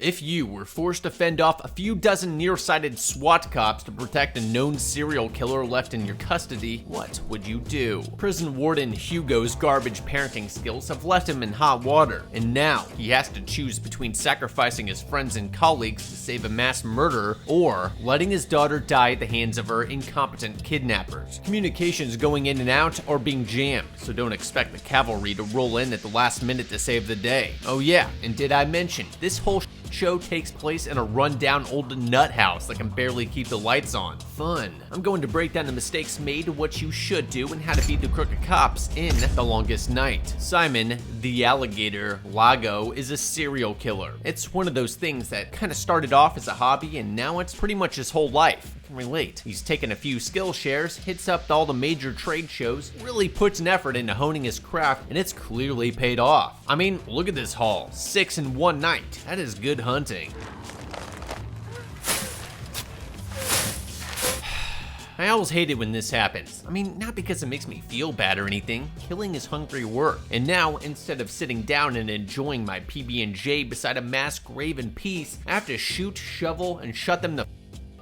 If you were forced to fend off a few dozen nearsighted SWAT cops to protect a known serial killer left in your custody, what would you do? Prison warden Hugo's garbage parenting skills have left him in hot water, and now he has to choose between sacrificing his friends and colleagues to save a mass murderer or letting his daughter die at the hands of her incompetent kidnappers. Communications going in and out are being jammed, so don't expect the cavalry to roll in at the last minute to save the day. Oh yeah, and did I mention, this whole show takes place in a rundown old nut house that can barely keep the lights on. Fun. I'm going to break down the mistakes made, what you should do, and how to beat the crooked cops in The Longest Night. Simon, the alligator Lago, is a serial killer. It's one of those things that kind of started off as a hobby and now it's pretty much his whole life. I can relate. He's taken a few skill shares, hits up all the major trade shows, really puts an effort into honing his craft, and it's clearly paid off. I mean, look at this haul. 6 in one night. That is good hunting. I always hate it when this happens. I mean, not because it makes me feel bad or anything. Killing is hungry work. And now, instead of sitting down and enjoying my PB&J beside a mass grave in peace, I have to shoot, shovel, and shut them the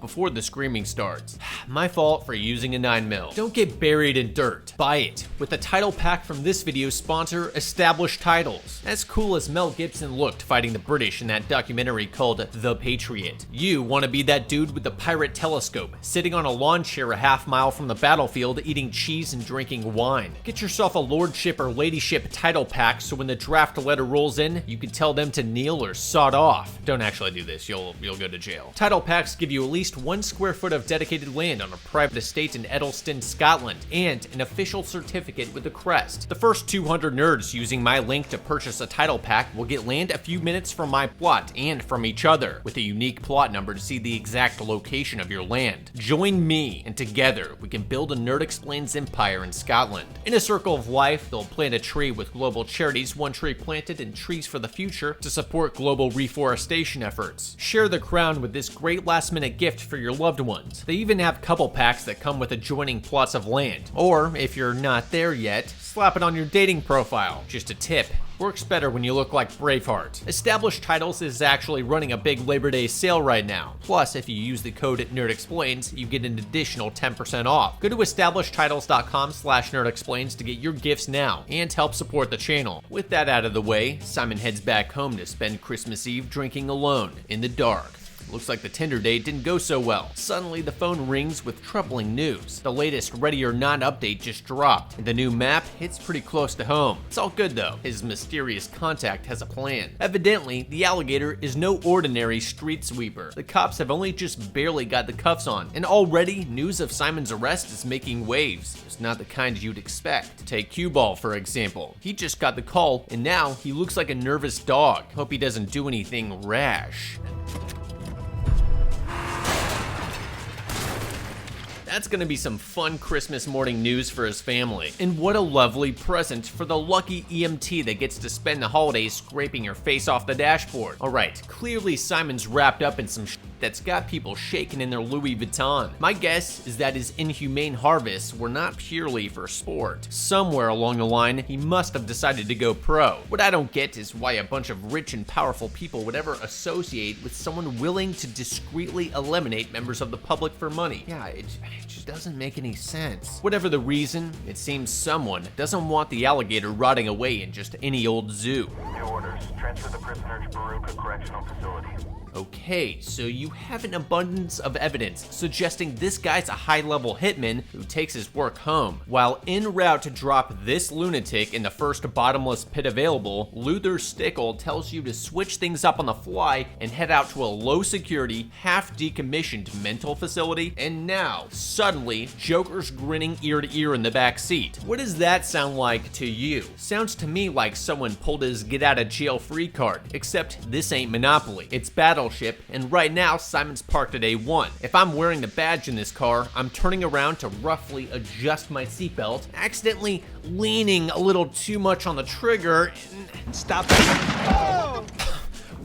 before the screaming starts. My fault for using a 9mm. Don't get buried in dirt. Buy it with the title pack from this video's sponsor, Established Titles. As cool as Mel Gibson looked fighting the British in that documentary called The Patriot, you want to be that dude with the pirate telescope, sitting on a lawn chair a half-mile from the battlefield eating cheese and drinking wine. Get yourself a lordship or ladyship title pack so when the draft letter rolls in, you can tell them to kneel or sod off. Don't actually do this, you'll go to jail. Title packs give you at least 1 square foot of dedicated land on a private estate in Edelston, Scotland, and an official certificate with a crest. The first 200 nerds using my link to purchase a title pack will get land a few minutes from my plot and from each other, with a unique plot number to see the exact location of your land. Join me, and together we can build a Nerd Explains empire in Scotland. In a circle of life, they'll plant a tree with global charities, 1 tree planted and trees for the future, to support global reforestation efforts. Share the crown with this great last-minute gift for your loved ones. They even have couple packs that come with adjoining plots of land. Or, if you're not there yet, slap it on your dating profile. Just a tip. Works better when you look like Braveheart. Established Titles is actually running a big Labor Day sale right now. Plus, if you use the code NerdExplains, you get an additional 10% off. Go to establishedtitles.com/nerdexplains to get your gifts now and help support the channel. With that out of the way, Simon heads back home to spend Christmas Eve drinking alone in the dark. Looks like the Tinder date didn't go so well. Suddenly, the phone rings with troubling news. The latest Ready or Not update just dropped, and the new map hits pretty close to home. It's all good though. His mysterious contact has a plan. Evidently, the alligator is no ordinary street sweeper. The cops have only just barely got the cuffs on, and already news of Simon's arrest is making waves. It's not the kind you'd expect. Take Q-Ball, for example. He just got the call, and now he looks like a nervous dog. Hope he doesn't do anything rash. That's gonna be some fun Christmas morning news for his family. And what a lovely present for the lucky EMT that gets to spend the holidays scraping your face off the dashboard. Alright, clearly Simon's wrapped up in some that's got people shaking in their Louis Vuitton. My guess is that his inhumane harvests were not purely for sport. Somewhere along the line, he must have decided to go pro. What I don't get is why a bunch of rich and powerful people would ever associate with someone willing to discreetly eliminate members of the public for money. Yeah, it just doesn't make any sense. Whatever the reason, it seems someone doesn't want the alligator rotting away in just any old zoo. New orders. Transfer the prisoner to Baruka Correctional Facility. Okay, so you have an abundance of evidence suggesting this guy's a high-level hitman who takes his work home. While en route to drop this lunatic in the first bottomless pit available, Luther Stickle tells you to switch things up on the fly and head out to a low-security, half-decommissioned mental facility, and now, suddenly, Joker's grinning ear to ear in the back seat. What does that sound like to you? Sounds to me like someone pulled his get-out-of-jail-free card, except this ain't Monopoly, it's Battleship, and right now Simon's parked at A1. If I'm wearing the badge in this car, I'm turning around to roughly adjust my seatbelt, accidentally leaning a little too much on the trigger, and stop.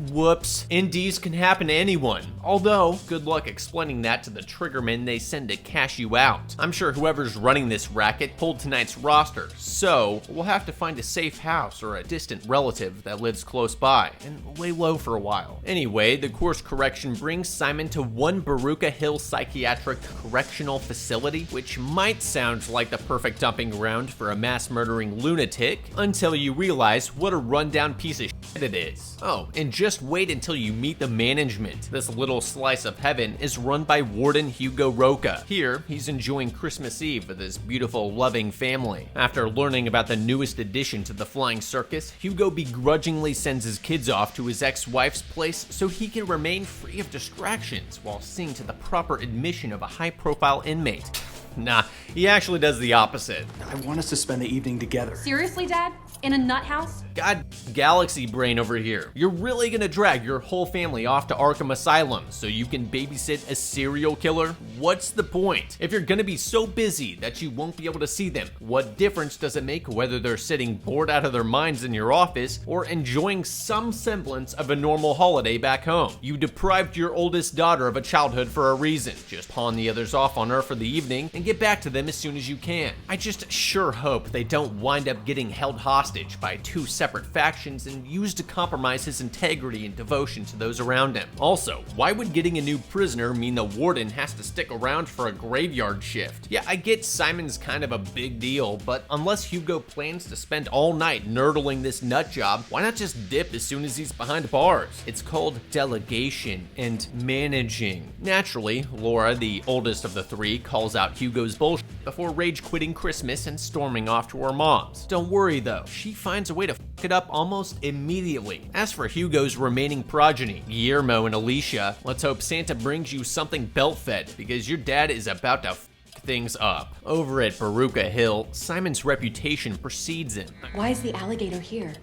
Whoops. NDs can happen to anyone. Although, good luck explaining that to the triggermen they send to cash you out. I'm sure whoever's running this racket pulled tonight's roster, so we'll have to find a safe house or a distant relative that lives close by and lay low for a while. Anyway, the course correction brings Simon to One Baruka Hill Psychiatric Correctional Facility, which might sound like the perfect dumping ground for a mass murdering lunatic until you realize what a rundown piece of shit it is. Oh, and just wait until you meet the management. This little slice of heaven is run by Warden Hugo Roca. Here, he's enjoying Christmas Eve with his beautiful, loving family. After learning about the newest addition to the flying circus, Hugo begrudgingly sends his kids off to his ex-wife's place so he can remain free of distractions while seeing to the proper admission of a high-profile inmate. Nah, he actually does the opposite. I want us to spend the evening together. Seriously, Dad? In a nut house? God, galaxy brain over here. You're really gonna drag your whole family off to Arkham Asylum so you can babysit a serial killer? What's the point? If you're gonna be so busy that you won't be able to see them, what difference does it make whether they're sitting bored out of their minds in your office or enjoying some semblance of a normal holiday back home? You deprived your oldest daughter of a childhood for a reason. Just pawn the others off on her for the evening and get back to them as soon as you can. I just sure hope they don't wind up getting held hostage by two separate factions and used to compromise his integrity and devotion to those around him. Also, why would getting a new prisoner mean the warden has to stick around for a graveyard shift? Yeah, I get Simon's kind of a big deal, but unless Hugo plans to spend all night nerdling this nut job, why not just dip as soon as he's behind bars? It's called delegation and managing. Naturally, Laura, the oldest of the three, calls out Hugo's bullshit before rage quitting Christmas and storming off to her mom's. Don't worry though, she finds a way to fuck it up almost immediately. As for Hugo's remaining progeny, Guillermo and Alicia, let's hope Santa brings you something belt-fed because your dad is about to things up. Over at Baruka Hill, Simon's reputation precedes him. Why is the alligator here?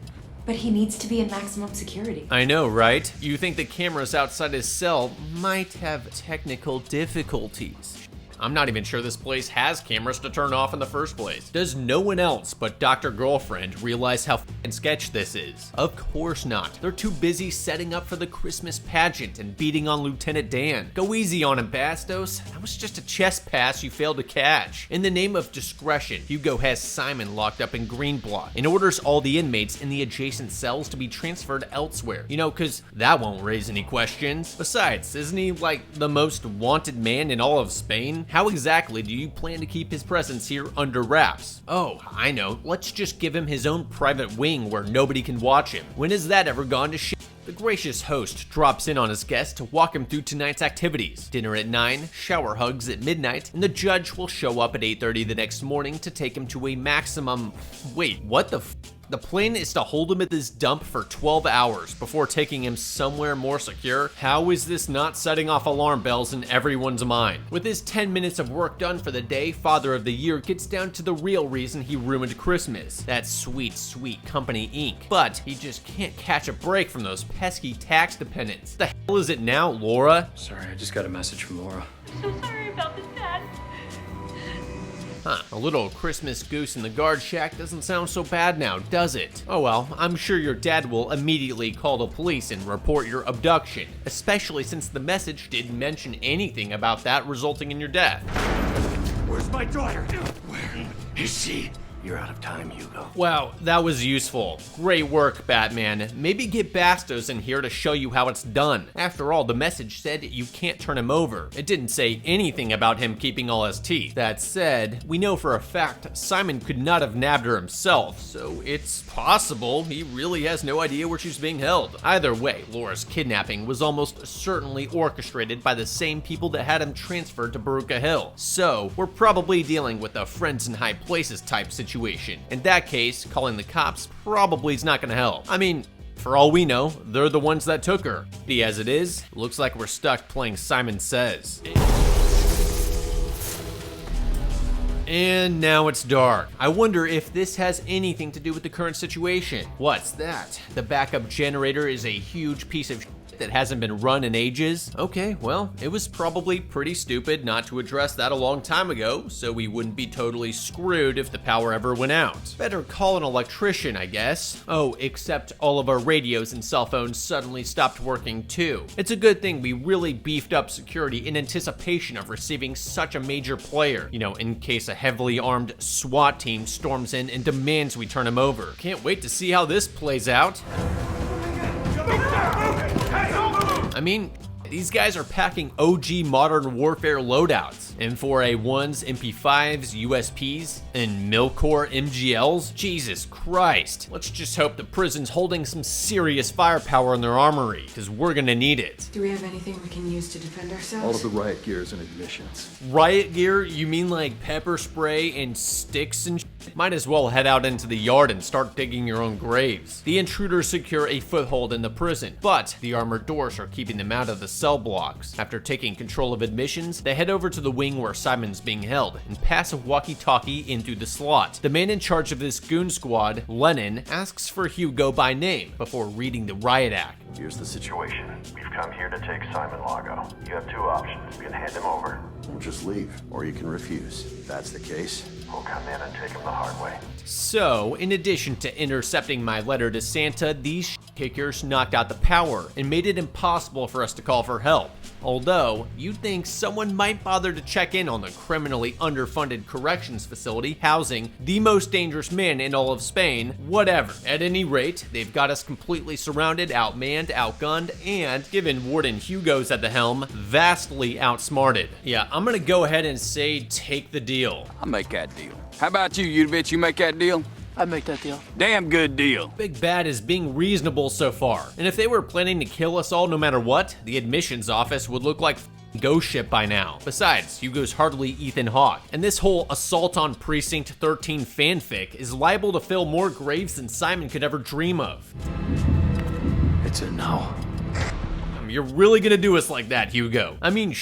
But he needs to be in maximum security. I know, right? You think the cameras outside his cell might have technical difficulties. I'm not even sure this place has cameras to turn off in the first place. Does no one else but Dr. Girlfriend realize how f***ing sketch this is? Of course not. They're too busy setting up for the Christmas pageant and beating on Lieutenant Dan. Go easy on him, Bastos. That was just a chest pass you failed to catch. In the name of discretion, Hugo has Simon locked up in Green Block and orders all the inmates in the adjacent cells to be transferred elsewhere. You know, cause that won't raise any questions. Besides, isn't he like the most wanted man in all of Spain? How exactly do you plan to keep his presence here under wraps? Oh, I know. Let's just give him his own private wing where nobody can watch him. When has that ever gone to shit? The gracious host drops in on his guest to walk him through tonight's activities. Dinner at 9, shower hugs at midnight, and the judge will show up at 8:30 the next morning to take him to a maximum... Wait, what the f***? The plan is to hold him at this dump for 12 hours before taking him somewhere more secure? How is this not setting off alarm bells in everyone's mind? With his 10 minutes of work done for the day, Father of the Year gets down to the real reason he ruined Christmas. That sweet, sweet company ink. But he just can't catch a break from those pesky tax dependents. The hell is it now, Laura? Sorry, I just got a message from Laura. I'm so sorry about this, Dad. Huh, a little Christmas goose in the guard shack doesn't sound so bad now, does it? Oh well, I'm sure your dad will immediately call the police and report your abduction, especially since the message didn't mention anything about that resulting in your death. Where's my daughter? Where is she? You're out of time, Hugo. Wow, that was useful. Great work, Batman. Maybe get Bastos in here to show you how it's done. After all, the message said you can't turn him over. It didn't say anything about him keeping all his teeth. That said, we know for a fact Simon could not have nabbed her himself, so it's possible he really has no idea where she's being held. Either way, Laura's kidnapping was almost certainly orchestrated by the same people that had him transferred to Baruka Hill. So, we're probably dealing with a friends in high places type situation. In that case, calling the cops probably is not gonna help. I mean, for all we know, they're the ones that took her. Be as it is, looks like we're stuck playing Simon Says. And now it's dark. I wonder if this has anything to do with the current situation. What's that? The backup generator is a huge piece of shit that hasn't been run in ages? Okay, well, it was probably pretty stupid not to address that a long time ago, so we wouldn't be totally screwed if the power ever went out. Better call an electrician, I guess. Oh, except all of our radios and cell phones suddenly stopped working too. It's a good thing we really beefed up security in anticipation of receiving such a major player, you know, in case a heavily armed SWAT team storms in and demands we turn him over. Can't wait to see how this plays out. I mean, these guys are packing OG modern warfare loadouts. M4A1s, MP5s, USPs, and Milcore MGLs? Jesus Christ. Let's just hope the prison's holding some serious firepower in their armory, because we're gonna need it. Do we have anything we can use to defend ourselves? All of the riot gears and admissions. Riot gear? You mean like pepper spray and sticks and shit? Might as well head out into the yard and start digging your own graves. The intruders secure a foothold in the prison, but the armored doors are keeping them out of the cell blocks. After taking control of admissions, they head over to the wing where Simon's being held and pass a walkie-talkie in through the slot. The man in charge of this goon squad, Lennon, asks for Hugo by name before reading the riot act. Here's the situation. We've come here to take Simon Lago. You have two options. You can hand him over. We'll just leave, or you can refuse. If that's the case, We'll come in and take him the hard way. So, in addition to intercepting my letter to Santa, these kickers knocked out the power and made it impossible for us to call for help. Although, you'd think someone might bother to check in on the criminally underfunded corrections facility housing the most dangerous man in all of Spain. Whatever. At any rate, they've got us completely surrounded, outmanned, outgunned, and, given Warden Hugo's at the helm, vastly outsmarted. Yeah, I'm gonna go ahead and say take the deal. I'll make that deal. How about you, Udovich? You make that deal? I'd make that deal. Damn good deal. Big Bad is being reasonable so far, and if they were planning to kill us all no matter what, the admissions office would look like ghost ship by now. Besides, Hugo's hardly Ethan Hawke, and this whole assault on Precinct 13 fanfic is liable to fill more graves than Simon could ever dream of. It's a no. You're really gonna do us like that, Hugo? I mean,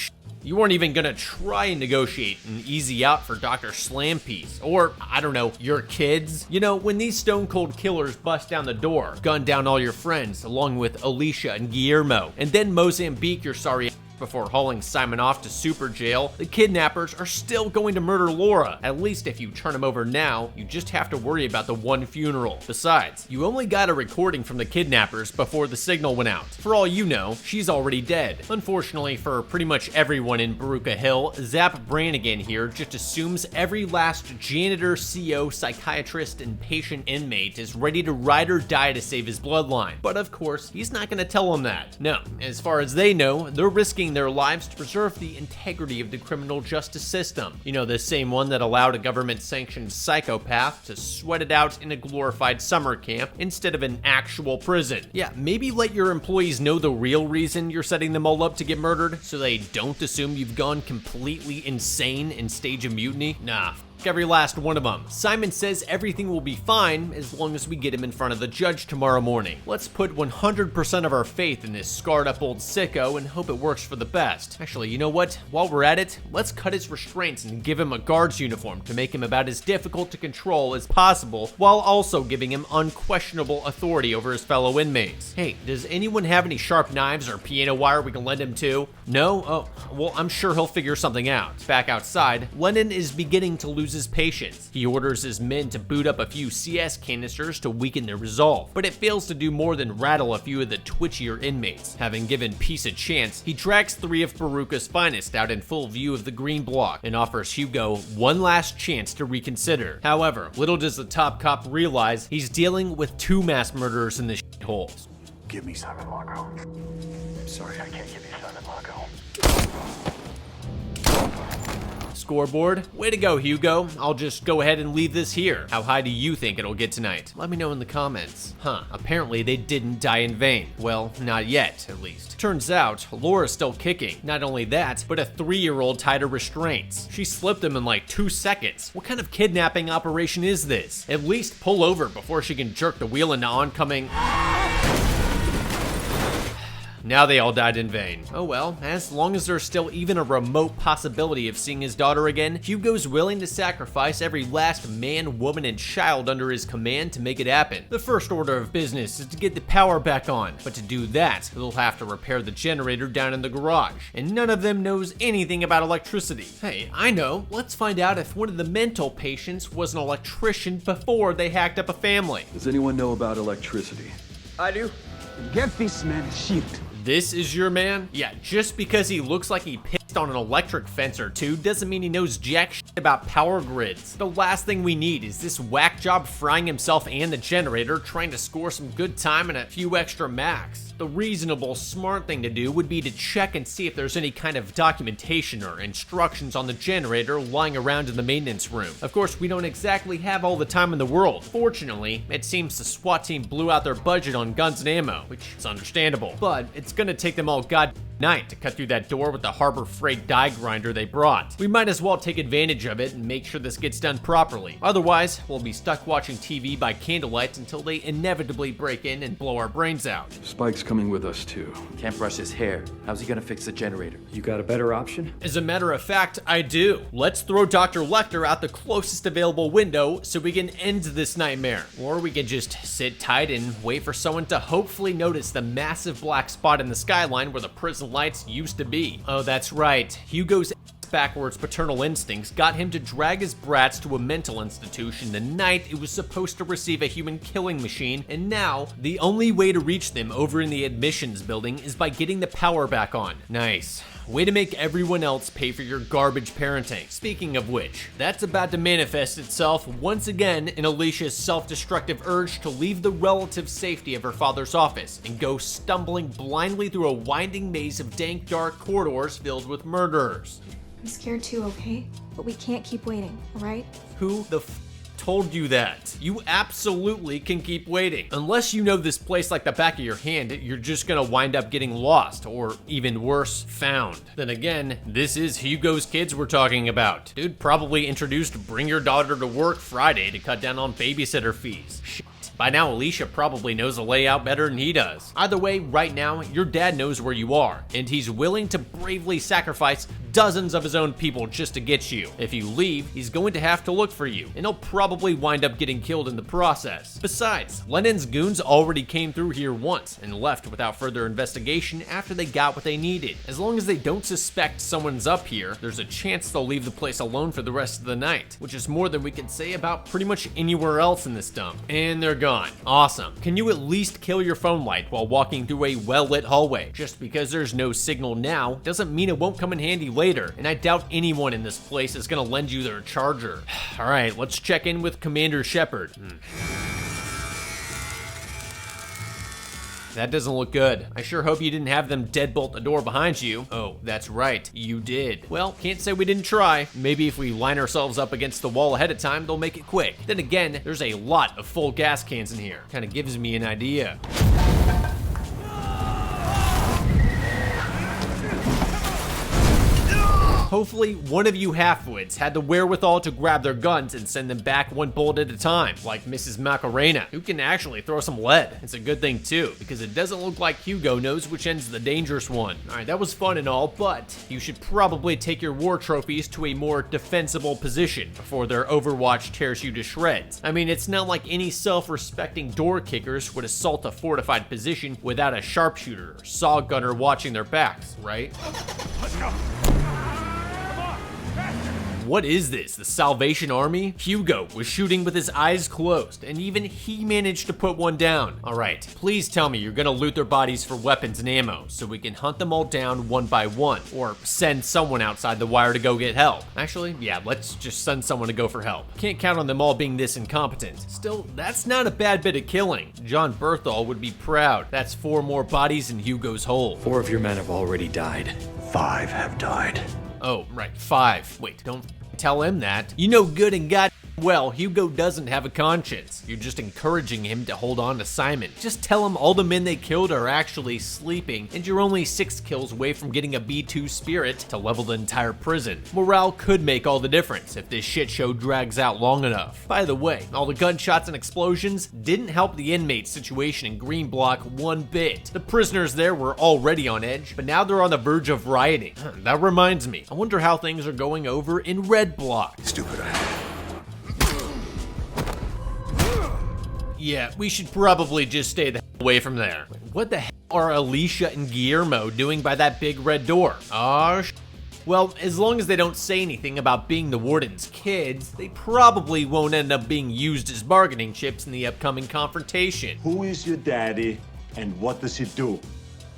you weren't even gonna try and negotiate an easy out for Dr. Slampiece, or, I don't know, your kids? You know, when these stone cold killers bust down the door, gun down all your friends, along with Alicia and Guillermo, and then Mozambique your sorry before hauling Simon off to super jail, the kidnappers are still going to murder Laura. At least if you turn him over now, you just have to worry about the one funeral. Besides, you only got a recording from the kidnappers before the signal went out. For all you know, she's already dead. Unfortunately for pretty much everyone in Baruka Hill, Zap Brannigan here just assumes every last janitor, CO, psychiatrist, and patient inmate is ready to ride or die to save his bloodline. But of course, he's not gonna tell them that. No, as far as they know, they're risking their lives to preserve the integrity of the criminal justice system. You know, the same one that allowed a government-sanctioned psychopath to sweat it out in a glorified summer camp instead of an actual prison. Yeah, maybe let your employees know the real reason you're setting them all up to get murdered so they don't assume you've gone completely insane and stage a mutiny. Nah, every last one of them. Simon says everything will be fine as long as we get him in front of the judge tomorrow morning. Let's put 100% of our faith in this scarred up old sicko and hope it works for the best. Actually, you know what? While we're at it, let's cut his restraints and give him a guard's uniform to make him about as difficult to control as possible while also giving him unquestionable authority over his fellow inmates. Hey, does anyone have any sharp knives or piano wire we can lend him to? No? Oh, well, I'm sure he'll figure something out. Back outside, Lennon is beginning to lose his patience. He orders his men to boot up a few CS canisters to weaken their resolve, but it fails to do more than rattle a few of the twitchier inmates. Having given peace a chance, he drags 3 of Baruka's finest out in full view of the green block and offers Hugo one last chance to reconsider. However, little does the top cop realize he's dealing with 2 mass murderers in this shithole. give me Simon Lago. Sorry, I can't give you Simon Lago. Scoreboard? Way to go, Hugo. I'll just go ahead and leave this here. How high do you think it'll get tonight? Let me know in the comments. Apparently they didn't die in vain. Well, not yet, at least. Turns out, Laura's still kicking. Not only that, but a 3-year-old tied her restraints. She slipped them in like 2 seconds. What kind of kidnapping operation is this? At least pull over before she can jerk the wheel into oncoming... now they all died in vain. Oh well, as long as there's still even a remote possibility of seeing his daughter again, Hugo's willing to sacrifice every last man, woman, and child under his command to make it happen. The first order of business is to get the power back on, but to do that, they'll have to repair the generator down in the garage, and none of them knows anything about electricity. Hey, I know, let's find out if one of the mental patients was an electrician before they hacked up a family. Does anyone know about electricity? I do. Get this man a shield. This is your man? Yeah, just because he looks like he pissed on an electric fence or two doesn't mean he knows jack shit about power grids. The last thing we need is this whack job frying himself and the generator trying to score some good time and a few extra max. The reasonable, smart thing to do would be to check and see if there's any kind of documentation or instructions on the generator lying around in the maintenance room. Of course, we don't exactly have all the time in the world. Fortunately, it seems the SWAT team blew out their budget on guns and ammo, which is understandable, but it's gonna take them all goddamn night to cut through that door with the Harbor Freight die grinder they brought. We might as well take advantage of it and make sure this gets done properly. Otherwise, we'll be stuck watching TV by candlelight until they inevitably break in and blow our brains out. Spike's coming with us too. Can't brush his hair. How's he gonna fix the generator? You got a better option? As a matter of fact, I do. Let's throw Dr. Lecter out the closest available window so we can end this nightmare. Or we can just sit tight and wait for someone to hopefully notice the massive black spot in the skyline where the prison lights used to be. Oh, that's right. Hugo's backwards paternal instincts got him to drag his brats to a mental institution the night it was supposed to receive a human killing machine, and now the only way to reach them over in the admissions building is by getting the power back on. Nice. Way to make everyone else pay for your garbage parenting. Speaking of which, that's about to manifest itself once again in Alicia's self-destructive urge to leave the relative safety of her father's office and go stumbling blindly through a winding maze of dank, dark corridors filled with murderers. I'm scared too, okay? But we can't keep waiting, alright? Who the told you that? You absolutely can keep waiting. Unless you know this place like the back of your hand, you're just gonna wind up getting lost, or even worse, found. Then again, this is Hugo's kids we're talking about. Dude probably introduced Bring Your Daughter to Work Friday to cut down on babysitter fees. Shit. By now, Alicia probably knows the layout better than he does. Either way, right now, your dad knows where you are, and he's willing to bravely sacrifice dozens of his own people just to get you. If you leave, he's going to have to look for you, and he'll probably wind up getting killed in the process. Besides, Lennon's goons already came through here once and left without further investigation after they got what they needed. As long as they don't suspect someone's up here, there's a chance they'll leave the place alone for the rest of the night, which is more than we can say about pretty much anywhere else in this dump. And they're gone. Awesome. Can you at least kill your phone light while walking through a well-lit hallway? Just because there's no signal now doesn't mean it won't come in handy later, and I doubt anyone in this place is gonna lend you their charger. Alright, let's check in with Commander Shepard. That doesn't look good. I sure hope you didn't have them deadbolt the door behind you. Oh, that's right, you did. Well, can't say we didn't try. Maybe if we line ourselves up against the wall ahead of time, they'll make it quick. Then again, there's a lot of full gas cans in here. Kinda gives me an idea. Hopefully, one of you halfwits had the wherewithal to grab their guns and send them back one bullet at a time, like Mrs. Macarena, who can actually throw some lead. It's a good thing too, because it doesn't look like Hugo knows which end's the dangerous one. Alright, that was fun and all, but you should probably take your war trophies to a more defensible position before their Overwatch tears you to shreds. I mean, it's not like any self-respecting door kickers would assault a fortified position without a sharpshooter or saw gunner watching their backs, right? Let's go. What is this, the Salvation Army? Hugo was shooting with his eyes closed, and even he managed to put one down. Alright, please tell me you're gonna loot their bodies for weapons and ammo, so we can hunt them all down one by one, or send someone outside the wire to go get help. Actually, yeah, let's just send someone to go for help. Can't count on them all being this incompetent. Still, that's not a bad bit of killing. John Berthal would be proud. That's 4 more bodies in Hugo's hole. 4 of your men have already died. 5 have died. Oh, right, 5. Wait, don't tell him that. You know good and Well, Hugo doesn't have a conscience. You're just encouraging him to hold on to Simon. Just tell him all the men they killed are actually sleeping, and you're only 6 kills away from getting a B2 spirit to level the entire prison. Morale could make all the difference if this shit show drags out long enough. By the way, all the gunshots and explosions didn't help the inmate situation in Green Block one bit. The prisoners there were already on edge, but now they're on the verge of rioting. That reminds me, I wonder how things are going over in Red Block. Stupid. Yeah, we should probably just stay the hell away from there. What the hell are Alicia and Guillermo doing by that big red door? Well, as long as they don't say anything about being the warden's kids, they probably won't end up being used as bargaining chips in the upcoming confrontation. Who is your daddy, and what does he do?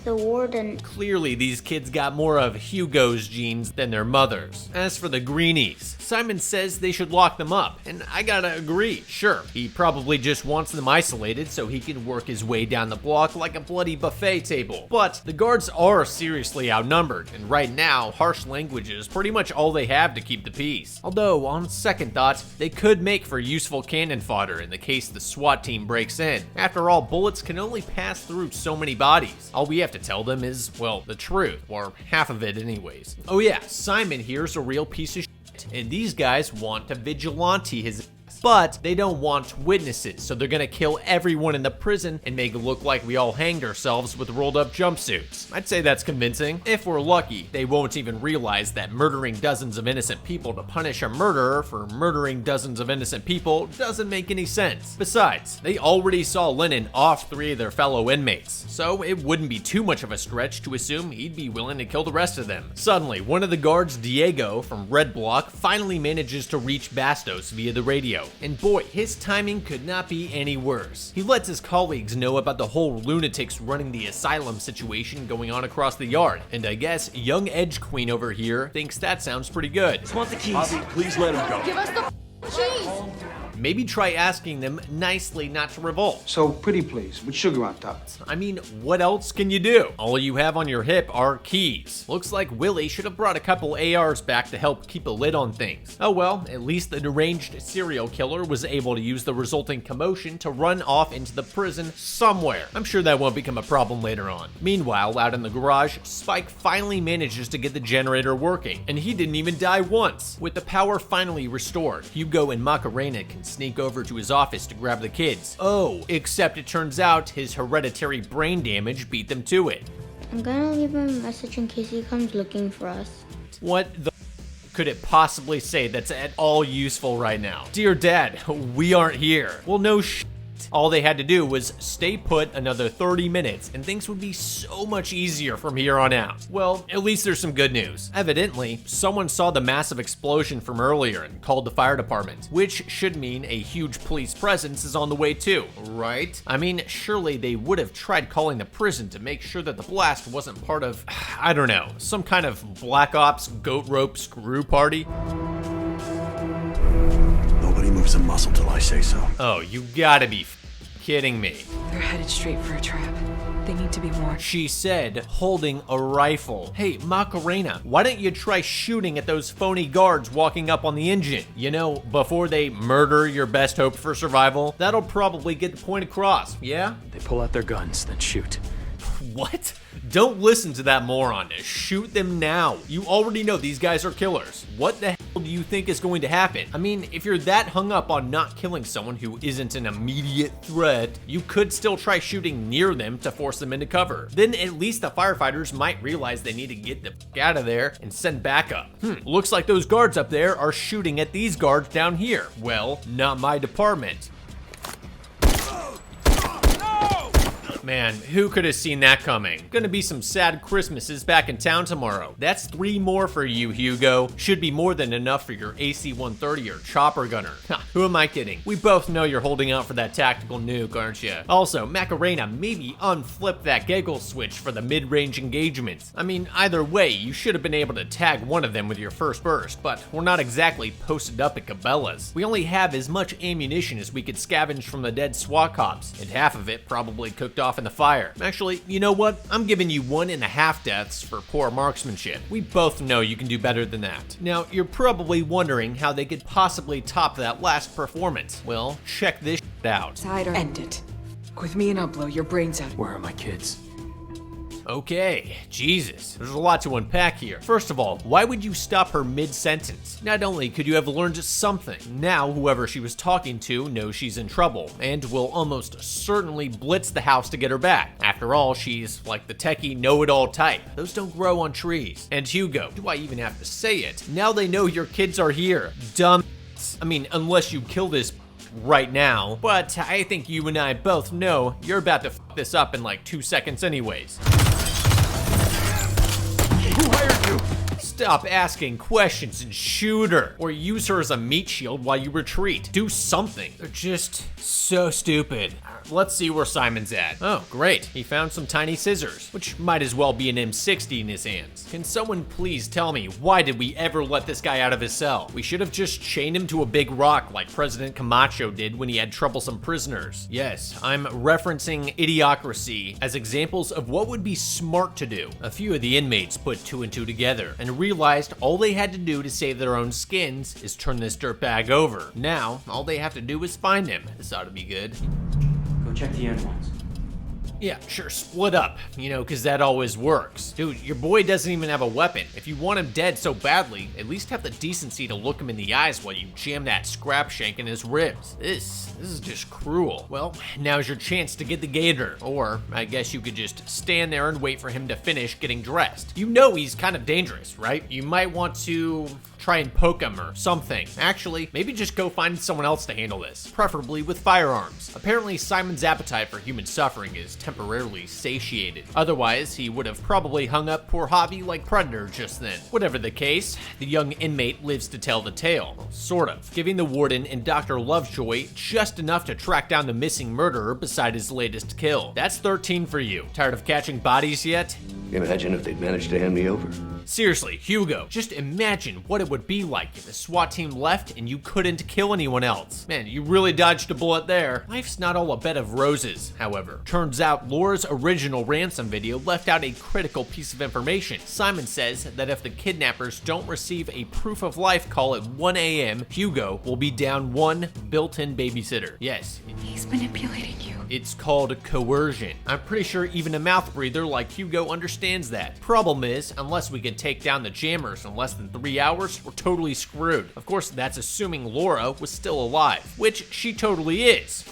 The warden. Clearly, these kids got more of Hugo's genes than their mother's. As for the greenies, Simon says they should lock them up, and I gotta agree. Sure, he probably just wants them isolated so he can work his way down the block like a bloody buffet table. But the guards are seriously outnumbered, and right now, harsh language is pretty much all they have to keep the peace. Although, on second thought, they could make for useful cannon fodder in the case the SWAT team breaks in. After all, bullets can only pass through so many bodies. All we have to tell them is, well, the truth, or half of it anyways. Oh yeah, Simon here's a real piece of shit, and these guys want to vigilante his but they don't want witnesses, so they're gonna kill everyone in the prison and make it look like we all hanged ourselves with rolled up jumpsuits. I'd say that's convincing. If we're lucky, they won't even realize that murdering dozens of innocent people to punish a murderer for murdering dozens of innocent people doesn't make any sense. Besides, they already saw Lennon off 3 of their fellow inmates, so it wouldn't be too much of a stretch to assume he'd be willing to kill the rest of them. Suddenly, one of the guards, Diego from Red Block, finally manages to reach Bastos via the radio. And boy, his timing could not be any worse. He lets his colleagues know about the whole lunatics running the asylum situation going on across the yard. And I guess young Edge Queen over here thinks that sounds pretty good. Want the keys? Bobby, please let him go. Give us the keys! Maybe try asking them nicely not to revolt. So, pretty please, with sugar on top. I mean, what else can you do? All you have on your hip are keys. Looks like Willie should have brought a couple ARs back to help keep a lid on things. Oh well, at least the deranged serial killer was able to use the resulting commotion to run off into the prison somewhere. I'm sure that won't become a problem later on. Meanwhile, out in the garage, Spike finally manages to get the generator working, and he didn't even die once. With the power finally restored, Hugo and Macarena can sneak over to his office to grab the kids. Oh, except it turns out his hereditary brain damage beat them to it. I'm gonna leave him a message in case he comes looking for us. What the could it possibly say that's at all useful right now? Dear Dad, we aren't here. Well, no shit. All they had to do was stay put another 30 minutes and things would be so much easier from here on out. Well, at least there's some good news. Evidently, someone saw the massive explosion from earlier and called the fire department, which should mean a huge police presence is on the way too, right? I mean, surely they would have tried calling the prison to make sure that the blast wasn't part of, I don't know, some kind of Black Ops goat rope screw party. Nobody moves a muscle till I say so. Oh, you gotta be kidding me. They're headed straight for a trap. They need to be warned. She said, holding a rifle. Hey, Macarena, why don't you try shooting at those phony guards walking up on the engine? You know, before they murder your best hope for survival? That'll probably get the point across, yeah? They pull out their guns, then shoot. What? Don't listen to that moron. Shoot them now. You already know these guys are killers. What the hell do you think is going to happen? I mean, if you're that hung up on not killing someone who isn't an immediate threat, you could still try shooting near them to force them into cover. Then at least the firefighters might realize they need to get the fuck out of there and send backup. Looks like those guards up there are shooting at these guards down here. Well, not my department. Man, who could have seen that coming? Gonna be some sad Christmases back in town tomorrow. That's 3 more for you, Hugo. Should be more than enough for your AC-130 or chopper gunner. Who am I kidding? We both know you're holding out for that tactical nuke, aren't you? Also, Macarena, maybe unflip that giggle switch for the mid-range engagements. I mean, either way, you should have been able to tag one of them with your first burst, but we're not exactly posted up at Cabela's. We only have as much ammunition as we could scavenge from the dead SWAT cops, and half of it probably cooked off off in the fire. Actually, you know what? I'm giving you 1.5 deaths for poor marksmanship. We both know you can do better than that. Now, you're probably wondering how they could possibly top that last performance. Well, check this out. Side or end it. With me and I'll blow your brains out. Where are my kids? Okay, Jesus, there's a lot to unpack here. First of all, why would you stop her mid-sentence? Not only could you have learned something, now whoever she was talking to knows she's in trouble, and will almost certainly blitz the house to get her back. After all, she's like the techie know-it-all type. Those don't grow on trees. And Hugo, do I even have to say it? Now they know your kids are here. Dumb. I mean, unless you kill this right now, but I think you and I both know you're about to fuck this up in like 2 seconds anyways. Who hired you? Stop asking questions and shoot her, or use her as a meat shield while you retreat. Do something. They're just so stupid. Let's see where Simon's at. Oh, great. He found some tiny scissors, which might as well be an M60 in his hands. Can someone please tell me, why did we ever let this guy out of his cell? We should have just chained him to a big rock like President Camacho did when he had troublesome prisoners. Yes, I'm referencing Idiocracy as examples of what would be smart to do. A few of the inmates put 2 and 2 together and realized all they had to do to save their own skins is turn this dirtbag over. Now, all they have to do is find him. This ought to be good. Go check the animals. Yeah, sure, split up, you know, because that always works. Dude, your boy doesn't even have a weapon. If you want him dead so badly, at least have the decency to look him in the eyes while you jam that scrap shank in his ribs. This is just cruel. Well, now's your chance to get the gator. Or, I guess you could just stand there and wait for him to finish getting dressed. You know he's kind of dangerous, right? You might want to try and poke him or something. Actually, maybe just go find someone else to handle this, preferably with firearms. Apparently, Simon's appetite for human suffering is temporarily satiated. Otherwise, he would have probably hung up poor Javi like Predator just then. Whatever the case, the young inmate lives to tell the tale. Well, sort of, giving the warden and Dr. Lovejoy just enough to track down the missing murderer beside his latest kill. That's 13 for you. Tired of catching bodies yet? Imagine if they'd managed to hand me over. Seriously, Hugo, just imagine what it would be like if the SWAT team left and you couldn't kill anyone else. Man, you really dodged a bullet there. Life's not all a bed of roses, however. Turns out Laura's original ransom video left out a critical piece of information. Simon says that if the kidnappers don't receive a proof of life call at 1 a.m., Hugo will be down 1 built-in babysitter. Yes, He's manipulating you. it's called coercion. I'm pretty sure even a mouth breather like Hugo understands that. Problem is, unless we can take down the jammers in less than 3 hours, we're totally screwed. Of course, that's assuming Laura was still alive, which she totally is.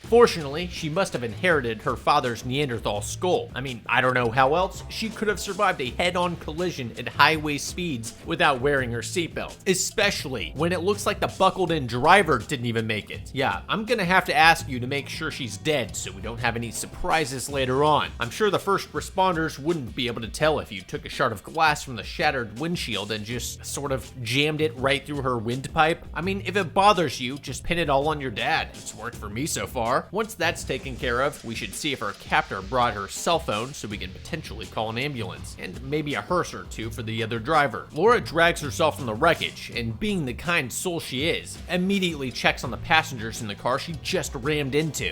Fortunately, she must have inherited her father's Neanderthal skull. I mean, I don't know how else she could have survived a head-on collision at highway speeds without wearing her seatbelt, especially when it looks like the buckled-in driver didn't even make it. Yeah, I'm gonna have to ask you to make sure she's dead so we don't have any surprises later on. I'm sure the first responders wouldn't be able to tell if you took a shard of glass from the shattered windshield and just sort of jammed it right through her windpipe. I mean, if it bothers you, just pin it all on your dad. It's worked for me so far. Once that's taken care of, we should see if her captor brought her cell phone so we can potentially call an ambulance, and maybe a hearse or two for the other driver. Laura drags herself from the wreckage, and being the kind soul she is, immediately checks on the passengers in the car she just rammed into.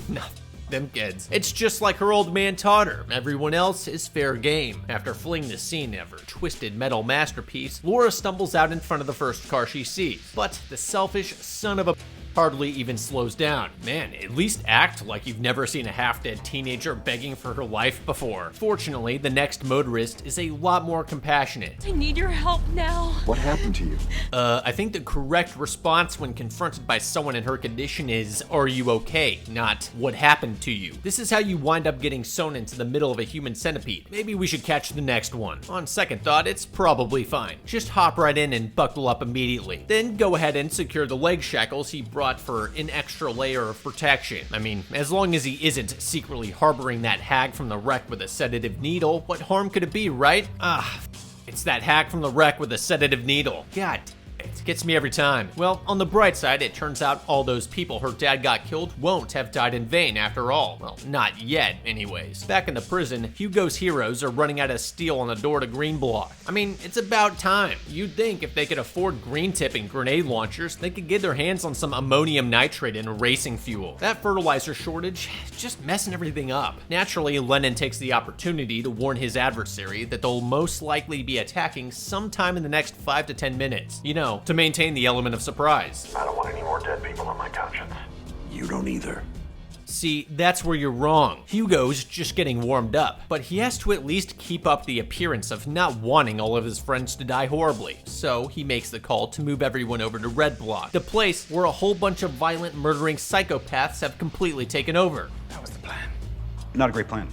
Nothing. Them kids. It's just like her old man taught her. Everyone else is fair game. After fleeing the scene of her twisted metal masterpiece, Laura stumbles out in front of the first car she sees. But the selfish son of a hardly even slows down. Man, at least act like you've never seen a half-dead teenager begging for her life before. Fortunately, the next motorist is a lot more compassionate. I need your help now. What happened to you? I think the correct response when confronted by someone in her condition is, "Are you okay?" Not, "What happened to you?" This is how you wind up getting sewn into the middle of a human centipede. Maybe we should catch the next one. On second thought, it's probably fine. Just hop right in and buckle up immediately. Then go ahead and secure the leg shackles he brought for an extra layer of protection. I mean, as long as he isn't secretly harboring that hag from the wreck with a sedative needle, what harm could it be, right? It's that hag from the wreck with a sedative needle. God damn it. Gets me every time. Well, on the bright side, it turns out all those people her dad got killed won't have died in vain after all. Well, not yet, anyways. Back in the prison, Hugo's heroes are running out of steel on the door to Green Block. I mean, it's about time. You'd think if they could afford green tipping grenade launchers, they could get their hands on some ammonium nitrate and racing fuel. That fertilizer shortage is just messing everything up. Naturally, Lennon takes the opportunity to warn his adversary that they'll most likely be attacking sometime in the next 5 to 10 minutes. You know, to maintain the element of surprise. I don't want any more dead people on my conscience. You don't either. See, that's where you're wrong. Hugo's just getting warmed up, but he has to at least keep up the appearance of not wanting all of his friends to die horribly. So he makes the call to move everyone over to Red Block, the place where a whole bunch of violent, murdering psychopaths have completely taken over. That was the plan. Not a great plan.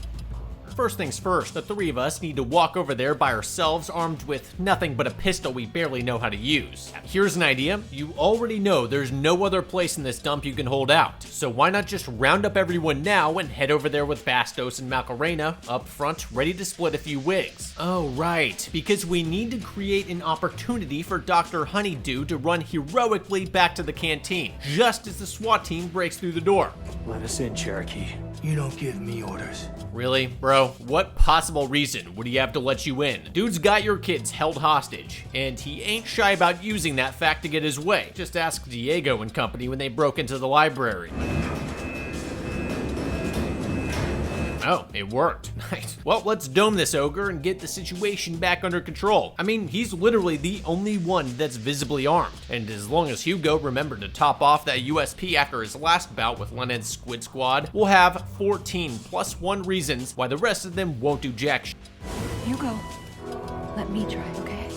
First things first, the three of us need to walk over there by ourselves, armed with nothing but a pistol we barely know how to use. Here's an idea. You already know there's no other place in this dump you can hold out, so why not just round up everyone now and head over there with Bastos and Macarena up front, ready to split a few wigs. Oh right, because we need to create an opportunity for Dr. Honeydew to run heroically back to the canteen, just as the SWAT team breaks through the door. Let us in, Cherokee. You don't give me orders. Really, bro? What possible reason would he have to let you in? Dude's got your kids held hostage, and he ain't shy about using that fact to get his way. Just ask Diego and company when they broke into the library. Oh, it worked. Nice. Well, let's dome this ogre and get the situation back under control. I mean, he's literally the only one that's visibly armed. And as long as Hugo remembered to top off that USP after his last bout with Lennon's Squid Squad, we'll have 14 plus 1 reasons why the rest of them won't do jack shit. Hugo, let me try, okay?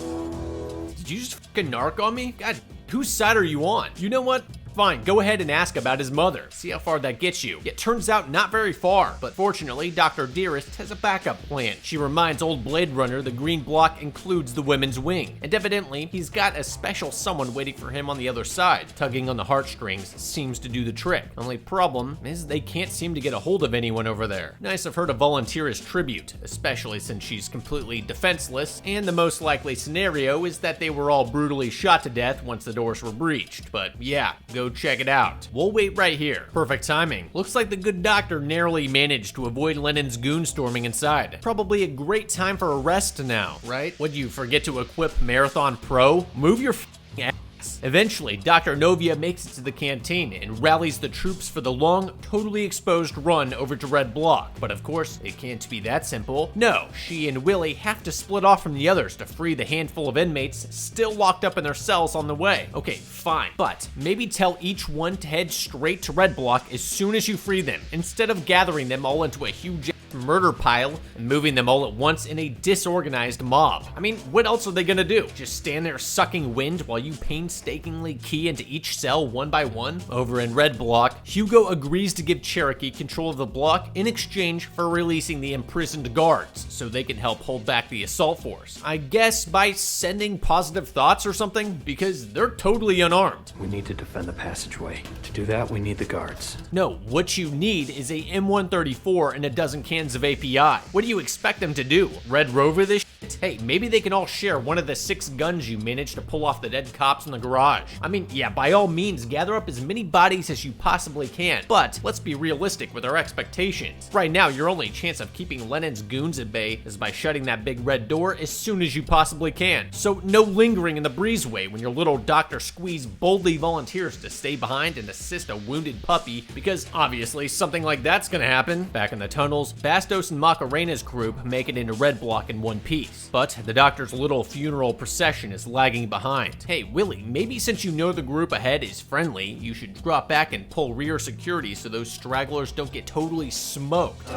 Did you just fucking narc on me? God, whose side are you on? You know what? Fine, go ahead and ask about his mother. See how far that gets you. It turns out not very far, but fortunately, Dr. Dearest has a backup plan. She reminds old Blade Runner the Green Block includes the women's wing, and evidently, he's got a special someone waiting for him on the other side. Tugging on the heartstrings seems to do the trick. Only problem is they can't seem to get a hold of anyone over there. Nice of her to volunteer as tribute, especially since she's completely defenseless, and the most likely scenario is that they were all brutally shot to death once the doors were breached. But yeah, go check it out. We'll wait right here. Perfect timing. Looks like the good doctor narrowly managed to avoid Lennon's goon storming inside. Probably a great time for a rest now, right? Would you forget to equip Marathon Pro? Move your f***ing ass. Eventually, Dr. Novia makes it to the canteen and rallies the troops for the long, totally exposed run over to Red Block. But of course, it can't be that simple. No, she and Willie have to split off from the others to free the handful of inmates still locked up in their cells on the way. Okay, fine, but maybe tell each one to head straight to Red Block as soon as you free them, instead of gathering them all into a huge murder pile and moving them all at once in a disorganized mob. I mean, what else are they gonna do? Just stand there sucking wind while you painstakingly key into each cell one by one? Over in Red Block, Hugo agrees to give Cherokee control of the block in exchange for releasing the imprisoned guards so they can help hold back the assault force. I guess by sending positive thoughts or something, because they're totally unarmed. We need to defend the passageway. To do that, we need the guards. No, what you need is a M134 and a dozen cans of API. What do you expect them to do? Red Rover this shit? Hey, maybe they can all share one of the 6 guns you managed to pull off the dead cops in the garage. I mean, yeah, by all means, gather up as many bodies as you possibly can, but let's be realistic with our expectations. Right now, your only chance of keeping Lennon's goons at bay is by shutting that big red door as soon as you possibly can. So no lingering in the breezeway when your little Dr. Squeeze boldly volunteers to stay behind and assist a wounded puppy, because obviously something like that's gonna happen. Back in the tunnels, Bastos and Macarena's group make it into Red Block in one piece, but the doctor's little funeral procession is lagging behind. Hey, Willie, maybe since you know the group ahead is friendly, you should drop back and pull rear security so those stragglers don't get totally smoked.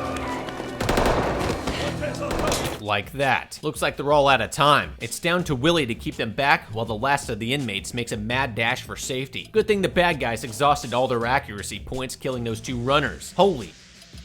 Like that. Looks like they're all out of time. It's down to Willie to keep them back while the last of the inmates makes a mad dash for safety. Good thing the bad guys exhausted all their accuracy points killing those 2 runners. Holy.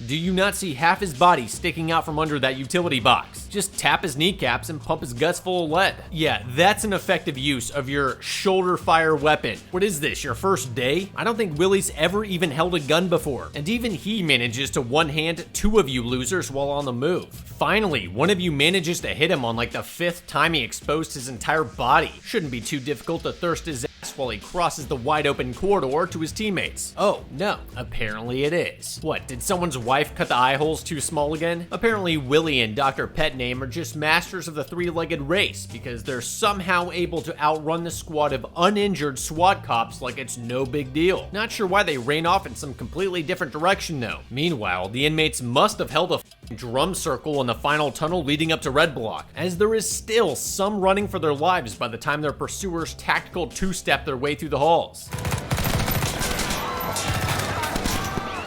Do you not see half his body sticking out from under that utility box? Just tap his kneecaps and pump his guts full of lead. Yeah, that's an effective use of your shoulder fire weapon. What is this, your first day? I don't think Willie's ever even held a gun before. And even he manages to one-hand 2 of you losers while on the move. Finally, one of you manages to hit him on like the 5th time he exposed his entire body. Shouldn't be too difficult to thirst his ass while he crosses the wide open corridor to his teammates. Oh, no, apparently it is. What, did someone's wife cut the eye holes too small again? Apparently Willie and Dr. Petname are just masters of the three-legged race because they're somehow able to outrun the squad of uninjured SWAT cops like it's no big deal. Not sure why they ran off in some completely different direction though. Meanwhile, the inmates must have held a drum circle in the final tunnel leading up to Red Block, as there is still some running for their lives by the time their pursuers tactical two-step their way through the halls.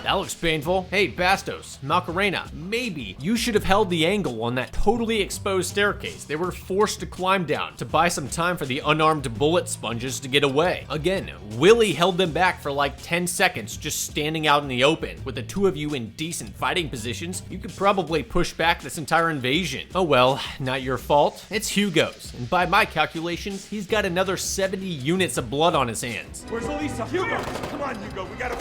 That looks painful. Hey, Bastos, Macarena, maybe you should have held the angle on that totally exposed staircase they were forced to climb down to buy some time for the unarmed bullet sponges to get away. Again, Willie held them back for like 10 seconds just standing out in the open. With the two of you in decent fighting positions, you could probably push back this entire invasion. Oh well, not your fault. It's Hugo's, and by my calculations, he's got another 70 units of blood on his hands. Where's Elisa? Hugo! Come on, Hugo, we gotta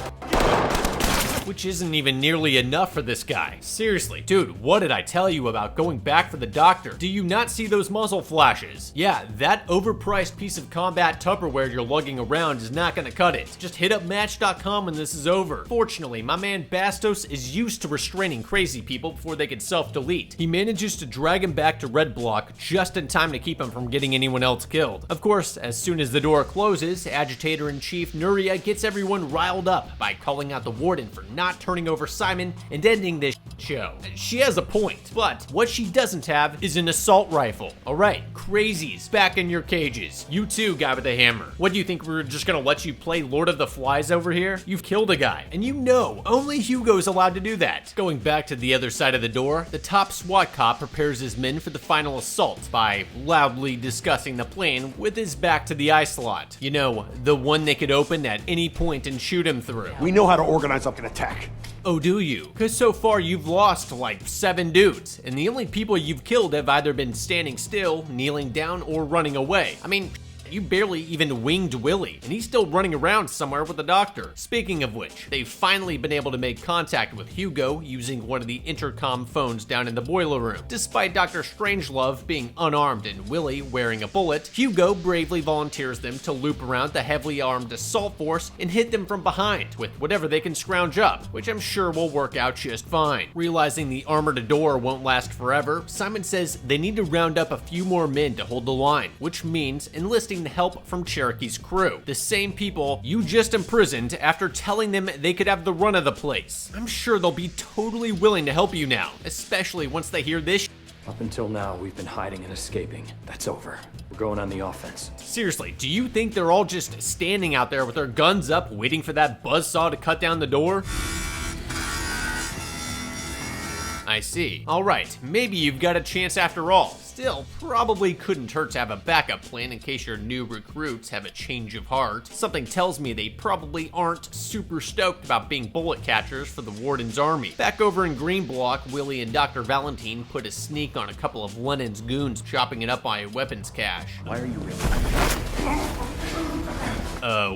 Which isn't even nearly enough for this guy. Seriously, dude, what did I tell you about going back for the doctor? Do you not see those muzzle flashes? Yeah, that overpriced piece of combat Tupperware you're lugging around is not gonna cut it. Just hit up Match.com when this is over. Fortunately, my man Bastos is used to restraining crazy people before they can self-delete. He manages to drag him back to Red Block just in time to keep him from getting anyone else killed. Of course, as soon as the door closes, Agitator-in-Chief Nuria gets everyone riled up by calling out the warden for not turning over Simon and ending this show. She has a point, but what she doesn't have is an assault rifle. Alright, crazies, back in your cages. You too, guy with the hammer. What do you think, we're just gonna let you play Lord of the Flies over here? You've killed a guy, and you know only Hugo's allowed to do that. Going back to the other side of the door, the top SWAT cop prepares his men for the final assault by loudly discussing the plan with his back to the eye slot. You know, the one they could open at any point and shoot him through. We know how to organize up an attack. Oh, do you? Because so far you've lost like 7 dudes, and the only people you've killed have either been standing still, kneeling down, or running away. I mean, you barely even winged Willie, and he's still running around somewhere with the doctor. Speaking of which, they've finally been able to make contact with Hugo using one of the intercom phones down in the boiler room. Despite Dr. Strangelove being unarmed and Willie wearing a bullet, Hugo bravely volunteers them to loop around the heavily armed assault force and hit them from behind with whatever they can scrounge up, which I'm sure will work out just fine. Realizing the armored door won't last forever, Simon says they need to round up a few more men to hold the line, which means enlisting the help from Cherokee's crew, the same people you just imprisoned after telling them they could have the run of the place. I'm sure they'll be totally willing to help you now, especially once they hear this. Up until now, we've been hiding and escaping. That's over. We're going on the offense. Seriously, do you think they're all just standing out there with their guns up waiting for that buzzsaw to cut down the door? I see. Alright, maybe you've got a chance after all. Still, probably couldn't hurt to have a backup plan in case your new recruits have a change of heart. Something tells me they probably aren't super stoked about being bullet catchers for the Warden's army. Back over in Green Block, Willie and Dr. Valentine put a sneak on a couple of Lennon's goons chopping it up by a weapons cache. Why are you really?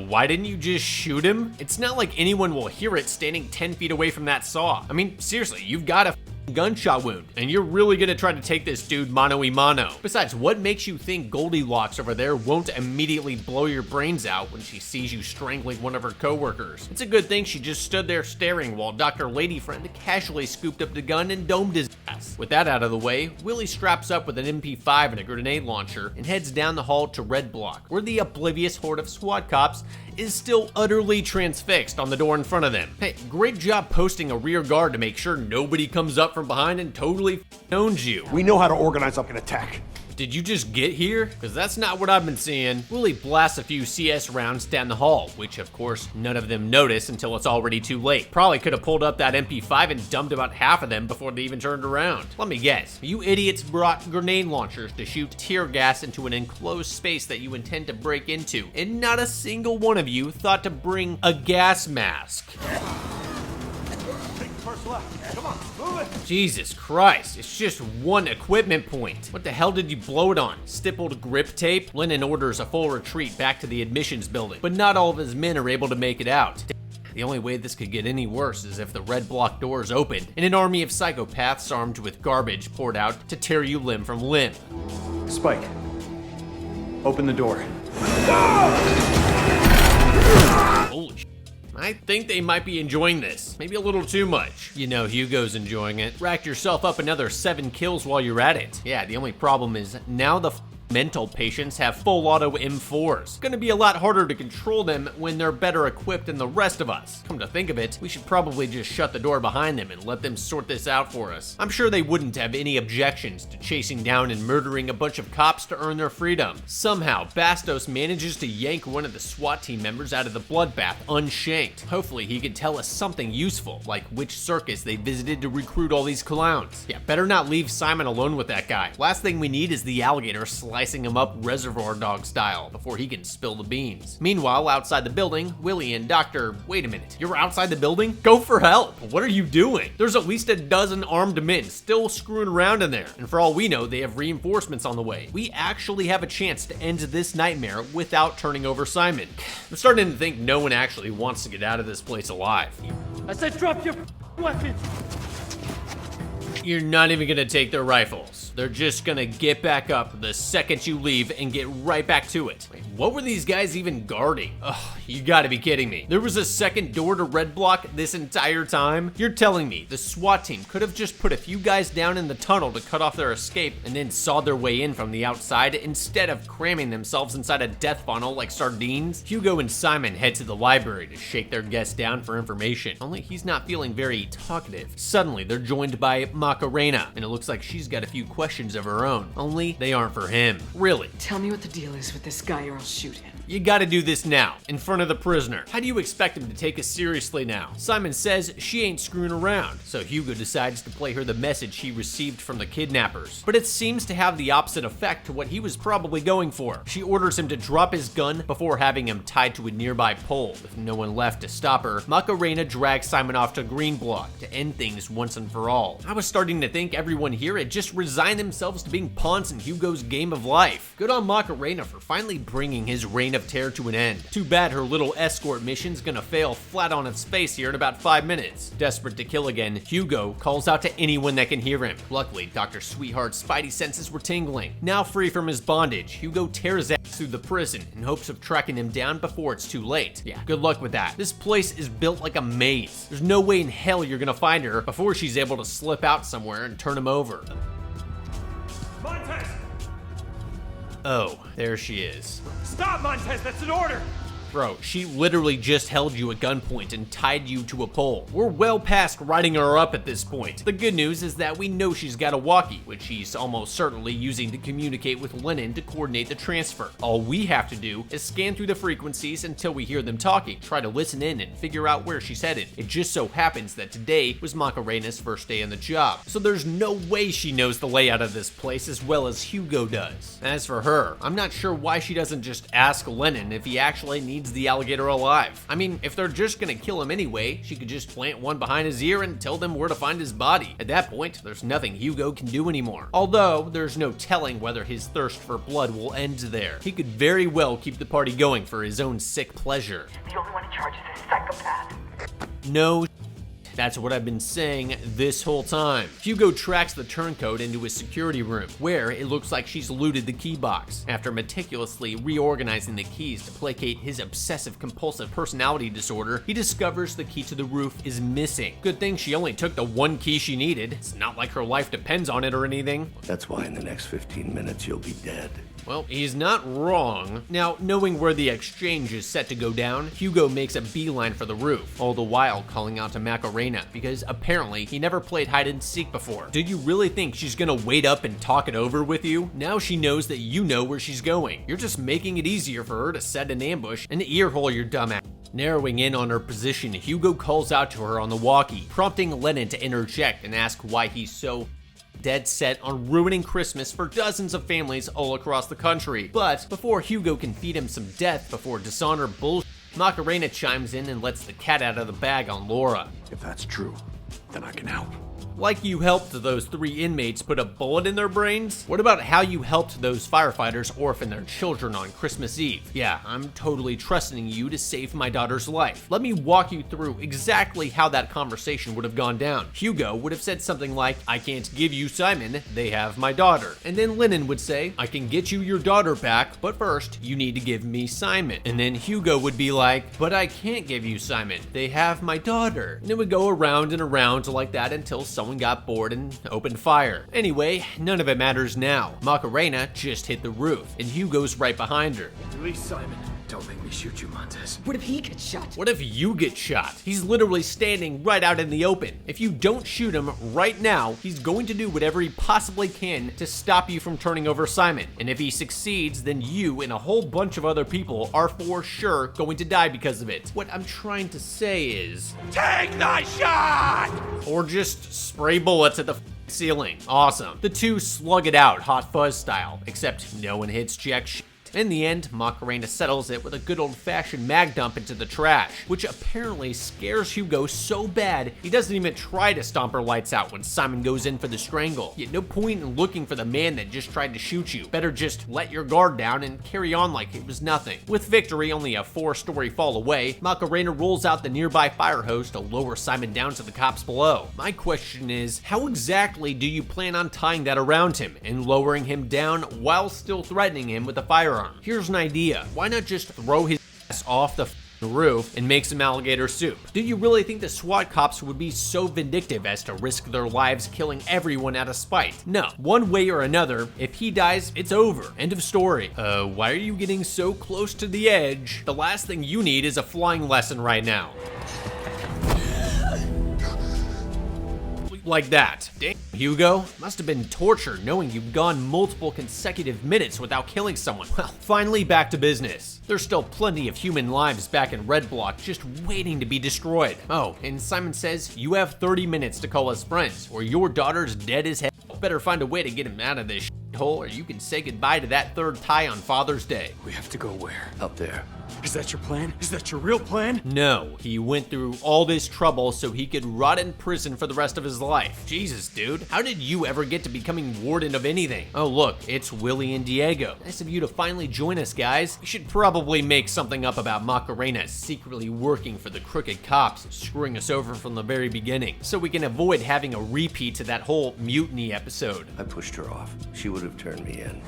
Why didn't you just shoot him? It's not like anyone will hear it standing 10 feet away from that saw. I mean, seriously, you've got a gunshot wound, and you're really gonna try to take this dude mano-y-mano. Besides, what makes you think Goldilocks over there won't immediately blow your brains out when she sees you strangling one of her coworkers? It's a good thing she just stood there staring while Dr. Ladyfriend casually scooped up the gun and domed his ass. With that out of the way, Willie straps up with an MP5 and a grenade launcher and heads down the hall to Red Block, where the oblivious horde of SWAT cops is still utterly transfixed on the door in front of them. Hey, great job posting a rear guard to make sure nobody comes up from behind and totally owns you. We know how to organize up an attack. Did you just get here? Because that's not what I've been seeing. Willie blasts a few CS rounds down the hall, which of course none of them notice until it's already too late. Probably could have pulled up that MP5 and dumped about half of them before they even turned around. Let me guess, you idiots brought grenade launchers to shoot tear gas into an enclosed space that you intend to break into, and not a single one of you thought to bring a gas mask. First left. Come on, move it. Jesus Christ, it's just one equipment point. What the hell did you blow it on? Stippled grip tape? Lennon orders a full retreat back to the admissions building, but not all of his men are able to make it out. The only way this could get any worse is if the red block doors opened and an army of psychopaths armed with garbage poured out to tear you limb from limb. Spike, open the door. Holy sh**. I think they might be enjoying this. Maybe a little too much. You know Hugo's enjoying it. Rack yourself up another 7 kills while you're at it. Yeah, the only problem is now the mental patients have full auto M4s. Gonna be a lot harder to control them when they're better equipped than the rest of us. Come to think of it, we should probably just shut the door behind them and let them sort this out for us. I'm sure they wouldn't have any objections to chasing down and murdering a bunch of cops to earn their freedom. Somehow, Bastos manages to yank one of the SWAT team members out of the bloodbath unshanked. Hopefully he could tell us something useful, like which circus they visited to recruit all these clowns. Yeah, better not leave Simon alone with that guy. Last thing we need is the alligator slicing him up Reservoir Dog style before he can spill the beans. Meanwhile, outside the building, Willie and Dr. Wait a minute, you're outside the building? Go for help! What are you doing? There's at least a dozen armed men still screwing around in there, and for all we know, they have reinforcements on the way. We actually have a chance to end this nightmare without turning over Simon. I'm starting to think no one actually wants to get out of this place alive. I said drop your weapons! You're not even gonna take their rifles. They're just gonna get back up the second you leave and get right back to it. Wait, what were these guys even guarding? Ugh, you gotta be kidding me. There was a second door to Red Block this entire time? You're telling me the SWAT team could have just put a few guys down in the tunnel to cut off their escape and then sawed their way in from the outside instead of cramming themselves inside a death funnel like sardines? Hugo and Simon head to the library to shake their guest down for information, only he's not feeling very talkative. Suddenly, they're joined by Macarena, and it looks like she's got a few questions of her own, only they aren't for him. Really. Tell me what the deal is with this guy or I'll shoot him. You gotta do this now, in front of the prisoner. How do you expect him to take us seriously now? Simon says she ain't screwing around, so Hugo decides to play her the message he received from the kidnappers. But it seems to have the opposite effect to what he was probably going for. She orders him to drop his gun before having him tied to a nearby pole. With no one left to stop her, Macarena drags Simon off to Green Block to end things once and for all. I was starting to think everyone here had just resigned themselves to being pawns in Hugo's game of life. Good on Macarena for finally bringing his reign of terror to an end. Too bad her little escort mission's gonna fail flat on its face here in about 5 minutes. Desperate to kill again, Hugo calls out to anyone that can hear him. Luckily, Dr. Sweetheart's spidey senses were tingling. Now free from his bondage, Hugo tears ass through the prison in hopes of tracking him down before it's too late. Yeah, good luck with that. This place is built like a maze. There's no way in hell you're gonna find her before she's able to slip out somewhere and turn him over. Montez! Oh, there she is. Stop, Montez! That's an order! Bro, she literally just held you at gunpoint and tied you to a pole. We're well past writing her up at this point. The good news is that we know she's got a walkie, which she's almost certainly using to communicate with Lennon to coordinate the transfer. All we have to do is scan through the frequencies until we hear them talking, try to listen in and figure out where she's headed. It just so happens that today was Macarena's first day on the job, so there's no way she knows the layout of this place as well as Hugo does. As for her, I'm not sure why she doesn't just ask Lennon if he actually needs the alligator alive. I mean, if they're just gonna kill him anyway, she could just plant one behind his ear and tell them where to find his body. At that point, there's nothing Hugo can do anymore. Although, there's no telling whether his thirst for blood will end there. He could very well keep the party going for his own sick pleasure. The only one in charge is this psychopath. No, that's what I've been saying this whole time. Hugo tracks the turncoat into his security room, where it looks like she's looted the key box. After meticulously reorganizing the keys to placate his obsessive-compulsive personality disorder, he discovers the key to the roof is missing. Good thing she only took the one key she needed. It's not like her life depends on it or anything. That's why in the next 15 minutes you'll be dead. Well, he's not wrong. Now, knowing where the exchange is set to go down, Hugo makes a beeline for the roof, all the while calling out to Macarena, because apparently he never played hide and seek before. Do you really think she's gonna wait up and talk it over with you? Now she knows that you know where she's going. You're just making it easier for her to set an ambush and earhole your dumbass. Narrowing in on her position, Hugo calls out to her on the walkie, prompting Lennon to interject and ask why he's so dead set on ruining Christmas for dozens of families all across the country. But before Hugo can feed him some death before dishonor bullshit, Macarena chimes in and lets the cat out of the bag on Laura. If that's true, then I can help. Like you helped those 3 inmates put a bullet in their brains? What about how you helped those firefighters orphan their children on Christmas Eve? Yeah, I'm totally trusting you to save my daughter's life. Let me walk you through exactly how that conversation would have gone down. Hugo would have said something like, I can't give you Simon, they have my daughter. And then Lennon would say, I can get you your daughter back, but first, you need to give me Simon. And then Hugo would be like, but I can't give you Simon, they have my daughter. And it would go around and around like that until someone got bored and opened fire. Anyway, none of it matters now. Macarena just hit the roof, and Hugo's right behind her. Release Simon. Don't make me shoot you, Montez. What if he gets shot? What if you get shot? He's literally standing right out in the open. If you don't shoot him right now, he's going to do whatever he possibly can to stop you from turning over Simon. And if he succeeds, then you and a whole bunch of other people are for sure going to die because of it. What I'm trying to say is, take the shot! Or just spray bullets at the ceiling. Awesome. The two slug it out, Hot Fuzz style, except no one hits jack shit. In the end, Macarena settles it with a good old-fashioned mag dump into the trash, which apparently scares Hugo so bad he doesn't even try to stomp her lights out when Simon goes in for the strangle. Yet no point in looking for the man that just tried to shoot you. Better just let your guard down and carry on like it was nothing. With victory only a 4-story fall away, Macarena rolls out the nearby fire hose to lower Simon down to the cops below. My question is, how exactly do you plan on tying that around him and lowering him down while still threatening him with a firearm? Here's an idea. Why not just throw his ass off the roof and make some alligator soup? Do you really think the SWAT cops would be so vindictive as to risk their lives killing everyone out of spite? No. One way or another, if he dies, it's over. End of story. Why are you getting so close to the edge? The last thing you need is a flying lesson right now. Like that. Damn, Hugo. Must have been torture knowing you've gone multiple consecutive minutes without killing someone. Well, finally back to business. There's still plenty of human lives back in Red Block just waiting to be destroyed. Oh, and Simon says you have 30 minutes to call us friends, or your daughter's dead as hell. Better find a way to get him out of this hole, or you can say goodbye to that third tie on Father's Day. We have to go where? Up there. Is that your plan? Is that your real plan? No, he went through all this trouble so he could rot in prison for the rest of his life. Jesus, dude, how did you ever get to becoming warden of anything? Oh look, it's Willie and Diego. Nice of you to finally join us, guys. We should probably make something up about Macarena secretly working for the crooked cops, screwing us over from the very beginning, so we can avoid having a repeat to that whole mutiny episode. I pushed her off. She would have turned me in.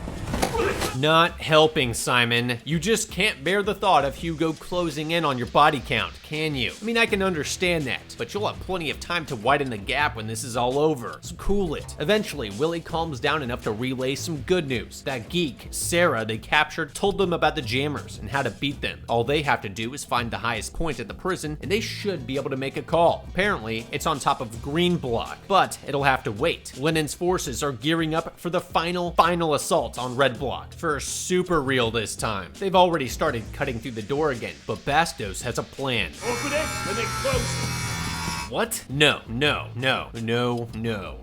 Not helping, Simon. You just can't bear the thought of Hugo closing in on your body count, can you? I mean, I can understand that, but you'll have plenty of time to widen the gap when this is all over. So cool it. Eventually, Willie calms down enough to relay some good news. That geek, Sarah, they captured, told them about the jammers and how to beat them. All they have to do is find the highest point at the prison, and they should be able to make a call. Apparently, it's on top of Green Block, but it'll have to wait. Lennon's forces are gearing up for the final assault on Red Block. For super real this time. They've already started cutting through the door again, but Bastos has a plan. Open it and then close it. What? No.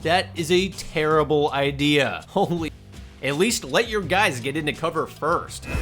That is a terrible idea. Holy. At least let your guys get into cover first. No!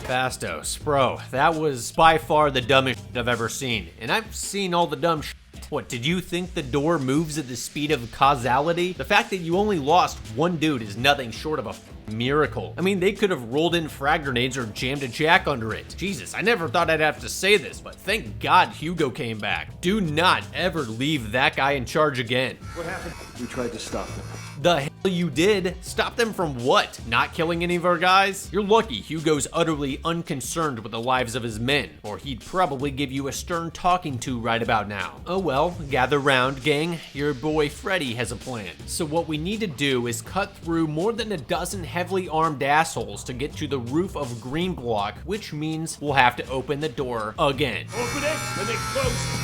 Bastos, bro, that was by far the dumbest shit I've ever seen. And I've seen all the dumb shit. What, did you think the door moves at the speed of causality? The fact that you only lost one dude is nothing short of a miracle. I mean, they could have rolled in frag grenades or jammed a jack under it. Jesus, I never thought I'd have to say this, but thank God Hugo came back. Do not ever leave that guy in charge again. What happened? We tried to stop them. The hell you did? Stop them from what? Not killing any of our guys? You're lucky Hugo's utterly unconcerned with the lives of his men, or he'd probably give you a stern talking to right about now. Oh well, gather round, gang. Your boy Freddy has a plan. So what we need to do is cut through more than a dozen heavily armed assholes to get to the roof of Green Block, which means we'll have to open the door again. Open it and then close it.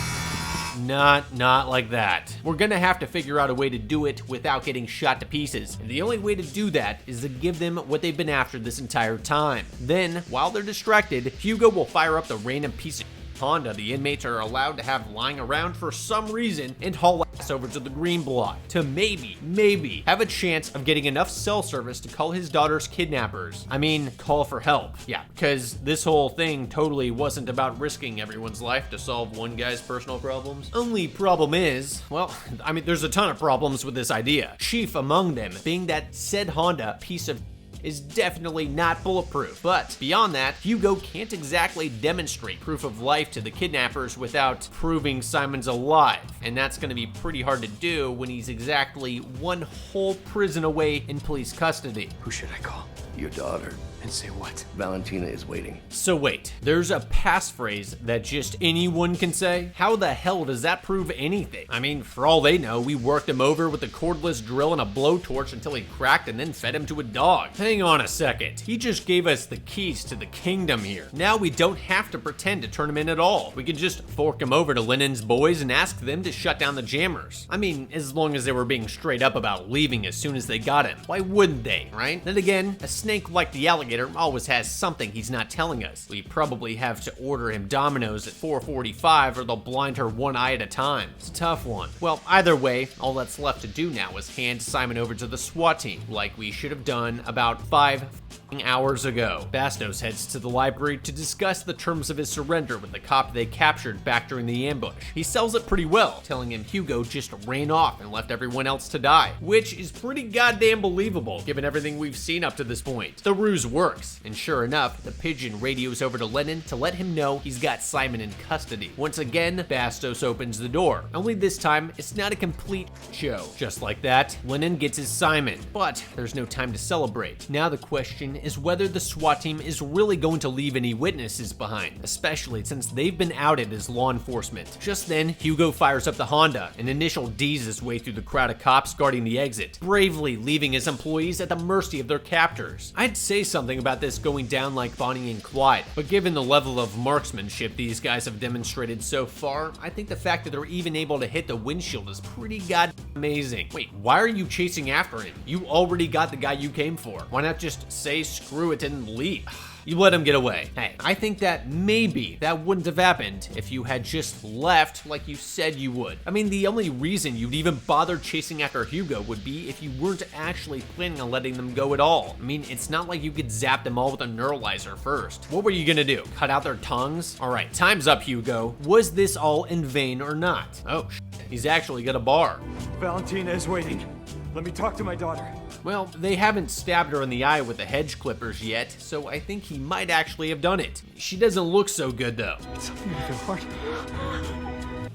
Not like that. We're gonna have to figure out a way to do it without getting shot to pieces. And the only way to do that is to give them what they've been after this entire time. Then, while they're distracted, Hugo will fire up the random piece of Honda the inmates are allowed to have lying around for some reason and haul ass over to the green block to maybe have a chance of getting enough cell service to call his daughter's kidnappers. I mean, call for help. Yeah, because this whole thing totally wasn't about risking everyone's life to solve one guy's personal problems. Only problem is, well, I mean, there's a ton of problems with this idea. Chief among them being that said Honda piece of is definitely not bulletproof. But beyond that, Hugo can't exactly demonstrate proof of life to the kidnappers without proving Simon's alive. And that's gonna be pretty hard to do when he's exactly one whole prison away in police custody. Who should I call? Your daughter. And say what? Valentina is waiting. So wait, there's a passphrase that just anyone can say? How the hell does that prove anything? I mean, for all they know, we worked him over with a cordless drill and a blowtorch until he cracked and then fed him to a dog. Hang on a second. He just gave us the keys to the kingdom here. Now we don't have to pretend to turn him in at all. We can just fork him over to Lennon's boys and ask them to shut down the jammers. I mean, as long as they were being straight up about leaving as soon as they got him. Why wouldn't they, right? Then again, a snake like the alligator always has something he's not telling us. We probably have to order him Domino's at 4:45 or they'll blind her one eye at a time. It's a tough one. Well, either way, all that's left to do now is hand Simon over to the SWAT team, like we should have done about 5 hours ago. Bastos heads to the library to discuss the terms of his surrender with the cop they captured back during the ambush. He sells it pretty well, telling him Hugo just ran off and left everyone else to die, which is pretty goddamn believable given everything we've seen up to this point. The ruse works, and sure enough, the pigeon radios over to Lennon to let him know he's got Simon in custody. Once again, Bastos opens the door, only this time it's not a complete show. Just like that, Lennon gets his Simon, but there's no time to celebrate. Now the question is whether the SWAT team is really going to leave any witnesses behind, especially since they've been outed as law enforcement. Just then, Hugo fires up the Honda and initial D's his way through the crowd of cops guarding the exit, bravely leaving his employees at the mercy of their captors. I'd say something about this going down like Bonnie and Clyde, but given the level of marksmanship these guys have demonstrated so far, I think the fact that they're even able to hit the windshield is pretty god amazing. Wait, why are you chasing after him? You already got the guy you came for. Why not just say screw it and leave? You let him get away. Hey, I think that maybe that wouldn't have happened if you had just left like you said you would. I mean, the only reason you'd even bother chasing after Hugo would be if you weren't actually planning on letting them go at all. I mean, it's not like you could zap them all with a neuralizer first. What were you gonna do? Cut out their tongues? All right, time's up, Hugo. Was this all in vain or not? Oh, he's actually got a bar. Valentina is waiting. Let me talk to my daughter. Well, they haven't stabbed her in the eye with the hedge clippers yet, so I think he might actually have done it. She doesn't look so good though. It's something with her heart.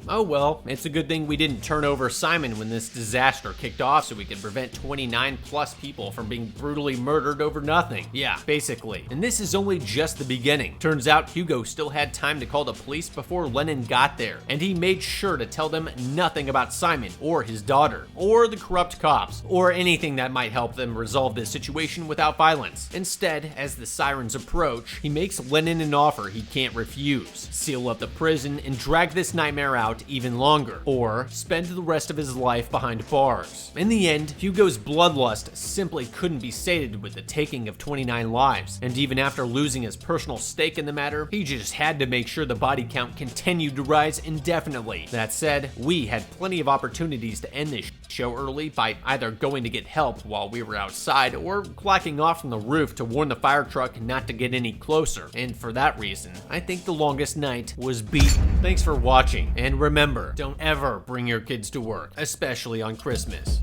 Oh well, it's a good thing we didn't turn over Simon when this disaster kicked off so we could prevent 29 plus people from being brutally murdered over nothing. Yeah, basically. And this is only just the beginning. Turns out Hugo still had time to call the police before Lennon got there, and he made sure to tell them nothing about Simon or his daughter, or the corrupt cops, or anything that might help them resolve this situation without violence. Instead, as the sirens approach, he makes Lennon an offer he can't refuse. Seal up the prison and drag this nightmare out even longer, or spend the rest of his life behind bars. In the end, Hugo's bloodlust simply couldn't be sated with the taking of 29 lives, and even after losing his personal stake in the matter, he just had to make sure the body count continued to rise indefinitely. That said, we had plenty of opportunities to end this show early by either going to get help while we were outside or clacking off from the roof to warn the fire truck not to get any closer, and for that reason, I think the longest night was beaten. Thanks for watching, and remember, don't ever bring your kids to work, especially on Christmas.